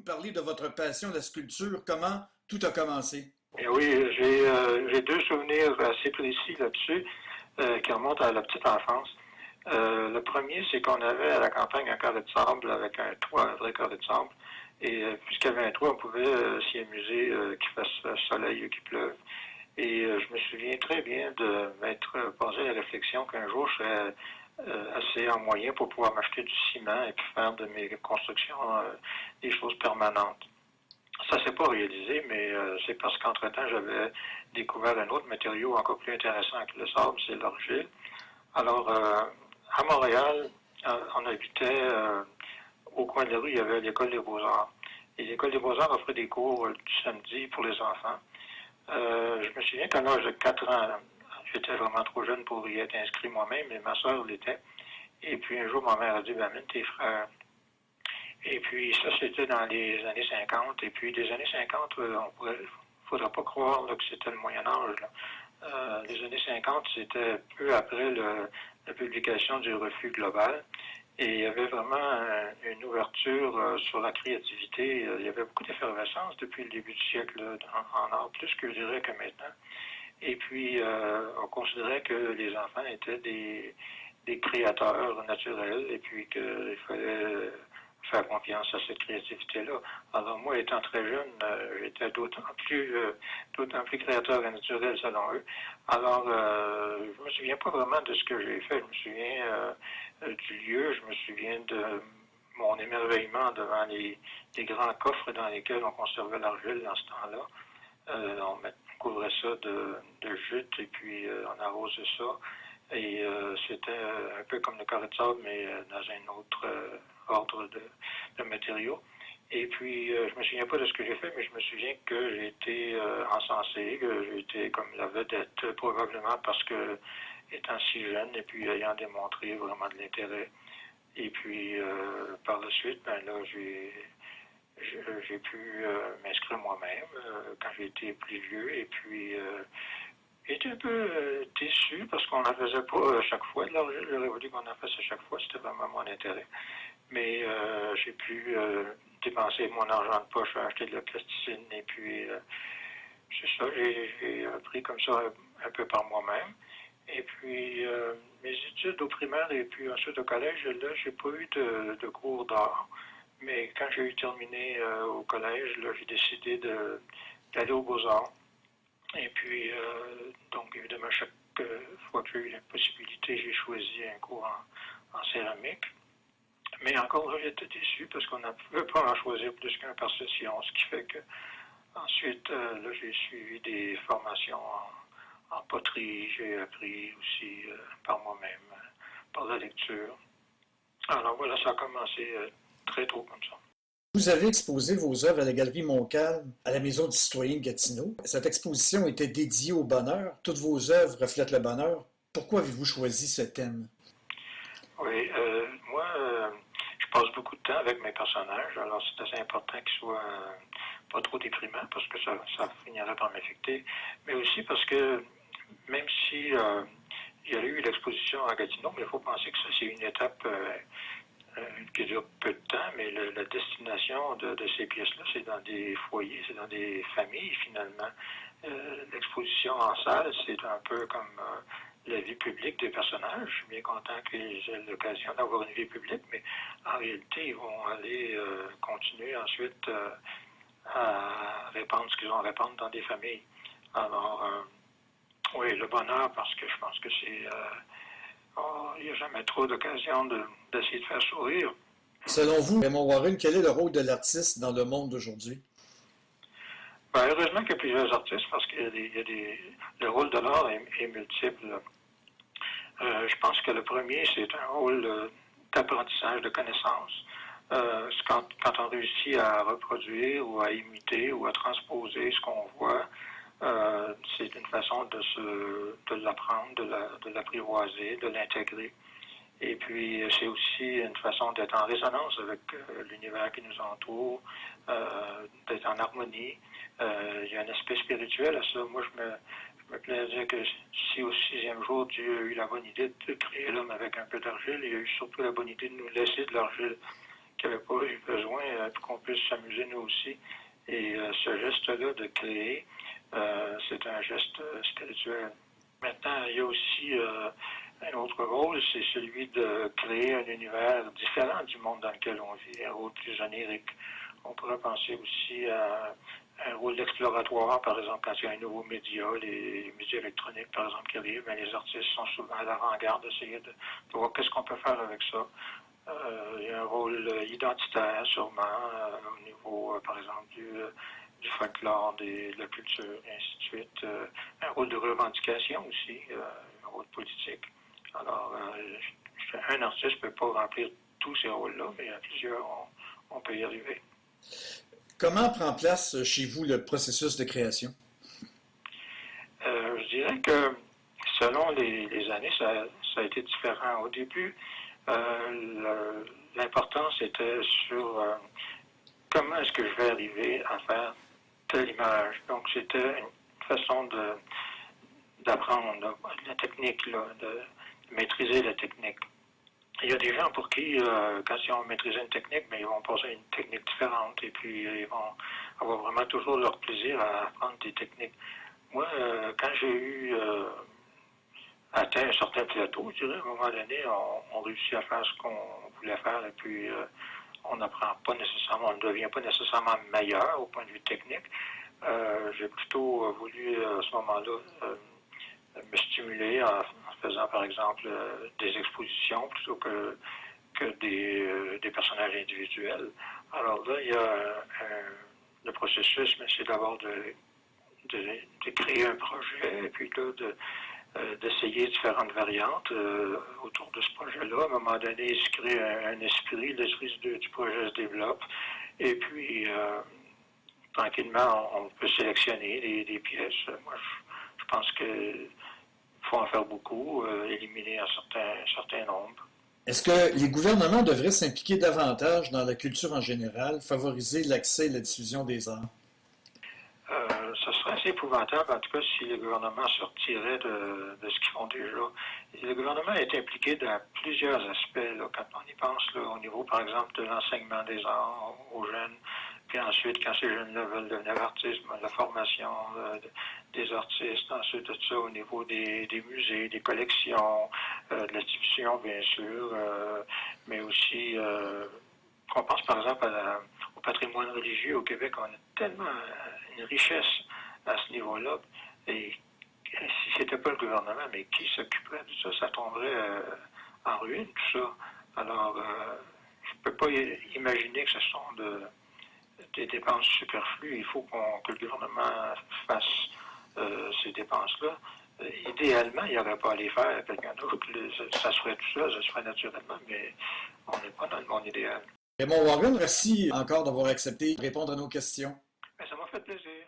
parler de votre passion, la sculpture. Comment tout a commencé? Et oui, j'ai deux souvenirs assez précis là-dessus qui remontent à la petite enfance. Le premier, c'est qu'on avait à la campagne un carré de sable avec un toit, un vrai carré de sable. Et puisqu'il y avait un toit, on pouvait s'y amuser, qu'il fasse soleil ou qu'il pleuve. Et je me souviens très bien de m'être posé la réflexion qu'un jour, je serais assez en moyen pour pouvoir m'acheter du ciment et puis faire de mes constructions des choses permanentes. Ça s'est pas réalisé, mais c'est parce qu'entre-temps, j'avais découvert un autre matériau encore plus intéressant que le sable, c'est l'argile. Alors, à Montréal, on habitait au coin de la rue, il y avait l'école des Beaux-Arts. Et l'école des Beaux-Arts offrait des cours du samedi pour les enfants. Je me souviens qu'à l'âge de 4 ans, j'étais vraiment trop jeune pour y être inscrit moi-même, mais ma soeur l'était. Et puis un jour, ma mère a dit, ben, amène tes frères. Et puis ça, c'était dans les années 50. Et puis des années 50, on faudra pas croire là, que c'était le Moyen Âge. Là. Les années 50, c'était peu après la publication du Refus global. Et il y avait vraiment une ouverture sur la créativité. Il y avait beaucoup d'effervescence depuis le début du siècle en art, plus que je dirais que maintenant. Et puis, on considérait que les enfants étaient des créateurs naturels et puis qu'il fallait faire confiance à cette créativité-là. Alors moi, étant très jeune, j'étais d'autant plus créateur et naturel selon eux. Alors, je me souviens pas vraiment de ce que j'ai fait. Je me souviens du lieu, je me souviens de mon émerveillement devant les grands coffres dans lesquels on conservait l'argile dans ce temps-là. On couvrait ça de jute et puis on arrosait ça. Et c'était un peu comme le carré de sable, mais dans un autre ordre de matériaux. Et puis, je me souviens pas de ce que j'ai fait, mais je me souviens que j'ai été encensé, que j'ai été comme la vedette, probablement parce que étant si jeune et puis ayant démontré vraiment de l'intérêt. Et puis, par la suite, ben là, j'ai pu m'inscrire moi-même quand j'ai été plus vieux. Et puis, j'étais un peu déçu parce qu'on n'en faisait pas à chaque fois. J'aurais voulu qu'on en fasse à chaque fois. C'était vraiment mon intérêt. Mais j'ai pu dépenser mon argent de poche à acheter de la plasticine. Et puis, c'est ça, j'ai appris comme ça un peu par moi-même. Et puis, mes études au primaire et puis ensuite au collège, là, j'ai pas eu de cours d'art. Mais quand j'ai eu terminé au collège, là, j'ai décidé d'aller aux Beaux-Arts. Et puis, donc, évidemment, chaque fois que j'ai eu la possibilité, j'ai choisi un cours en céramique. Mais encore là, j'étais déçu parce qu'on ne pouvait pas en choisir plus qu'un par session, ce qui fait que ensuite, là, j'ai suivi des formations en poterie. J'ai appris aussi par moi-même, par la lecture. Alors voilà, ça a commencé très tôt comme ça. Vous avez exposé vos œuvres à la Galerie Montcalm, à la Maison du citoyen de Gatineau. Cette exposition était dédiée au bonheur. Toutes vos œuvres reflètent le bonheur. Pourquoi avez-vous choisi ce thème? Oui, moi, je passe beaucoup de temps avec mes personnages, alors c'est assez important qu'ils soient pas trop déprimants parce que ça finirait par m'affecter, mais aussi parce que même si il y a eu l'exposition à Gatineau, mais il faut penser que ça c'est une étape qui dure peu de temps, mais la destination de ces pièces-là, c'est dans des foyers, c'est dans des familles finalement. L'exposition en salle, c'est un peu comme la vie publique des personnages. Je suis bien content qu'ils aient l'occasion d'avoir une vie publique, mais en réalité, ils vont aller continuer ensuite à répandre ce qu'ils ont à répandre dans des familles. Alors, oui, le bonheur, parce que je pense que c'est... il n'y a jamais trop d'occasion d'essayer de faire sourire. Selon vous, Raymond Warren, quel est le rôle de l'artiste dans le monde d'aujourd'hui? Ben, heureusement qu'il y a plusieurs artistes parce qu'il le rôle de l'art est multiple. Je pense que le premier, c'est un rôle d'apprentissage, de connaissance. Quand on réussit à reproduire ou à imiter ou à transposer ce qu'on voit, c'est une façon de l'apprendre, de l'apprivoiser, de l'intégrer. Et puis, c'est aussi une façon d'être en résonance avec l'univers qui nous entoure, d'être en harmonie. Il y a un aspect spirituel à ça. Moi, je me plais à dire que si au sixième jour, Dieu a eu la bonne idée de créer l'homme avec un peu d'argile, il a eu surtout la bonne idée de nous laisser de l'argile qu'il n'y avait pas eu besoin pour qu'on puisse s'amuser nous aussi. Et ce geste-là de créer, c'est un geste spirituel. Maintenant, il y a aussi un autre rôle, c'est celui de créer un univers différent du monde dans lequel on vit, un rôle plus onirique. On pourrait penser aussi à un rôle d'exploratoire, par exemple, quand il y a un nouveau média, les médias électroniques, par exemple, qui arrivent, les artistes sont souvent à l'avant-garde d'essayer de voir qu'est-ce qu'on peut faire avec ça. Il y a un rôle identitaire, sûrement, au niveau, par exemple, du folklore, de la culture, et ainsi de suite. Un rôle de revendication aussi, un rôle politique. Alors, un artiste ne peut pas remplir tous ces rôles-là, mais à plusieurs, on peut y arriver. Comment prend place chez vous le processus de création? Je dirais que selon les années, ça a été différent. Au début, l'importance était sur comment est-ce que je vais arriver à faire telle image. Donc, c'était une façon d'apprendre la technique, de maîtriser la technique. Il y a des gens pour qui, quand ils ont maîtrisé une technique, mais ils vont passer à une technique différente et puis ils vont avoir vraiment toujours leur plaisir à apprendre des techniques. Moi, quand j'ai eu atteint un certain plateau, je dirais, à un moment donné, on réussit à faire ce qu'on voulait faire et puis on n'apprend pas nécessairement, on ne devient pas nécessairement meilleur au point de vue technique. J'ai plutôt voulu, à ce moment-là, me stimuler en faisant, par exemple, des expositions plutôt que des personnages individuels. Alors là, il y a le processus, mais c'est d'abord de créer un projet et puis là, d'essayer différentes variantes autour de ce projet-là. À un moment donné, il se crée un esprit, l'esprit du projet se développe et puis tranquillement, on peut sélectionner des pièces. Moi, je pense qu'il faut en faire beaucoup, éliminer un certain nombre. Est-ce que les gouvernements devraient s'impliquer davantage dans la culture en général, favoriser l'accès et la diffusion des arts? Ce serait assez épouvantable, en tout cas, si le gouvernement se retirait de ce qu'ils font déjà. Et le gouvernement est impliqué dans plusieurs aspects, là, quand on y pense, là, au niveau, par exemple, de l'enseignement des arts aux jeunes, puis ensuite, quand ces jeunes-là veulent devenir artistes, la formation des artistes, ensuite de ça, au niveau des musées, des collections, de la diffusion, bien sûr, mais aussi, on pense, par exemple, au patrimoine religieux au Québec, on a tellement une richesse à ce niveau-là. Et si c'était pas le gouvernement, mais qui s'occuperait de ça, ça tomberait en ruine, tout ça. Alors, je ne peux pas imaginer que ce sont des dépenses superflues. Il faut que le gouvernement fasse ces dépenses-là. Idéalement, il n'y aurait pas à les faire à quelqu'un d'autre. Ça se ferait tout ça, ça se ferait naturellement, mais on n'est pas dans le monde idéal. Raymond Warren, merci encore d'avoir accepté de répondre à nos questions. Mais ça m'a fait plaisir.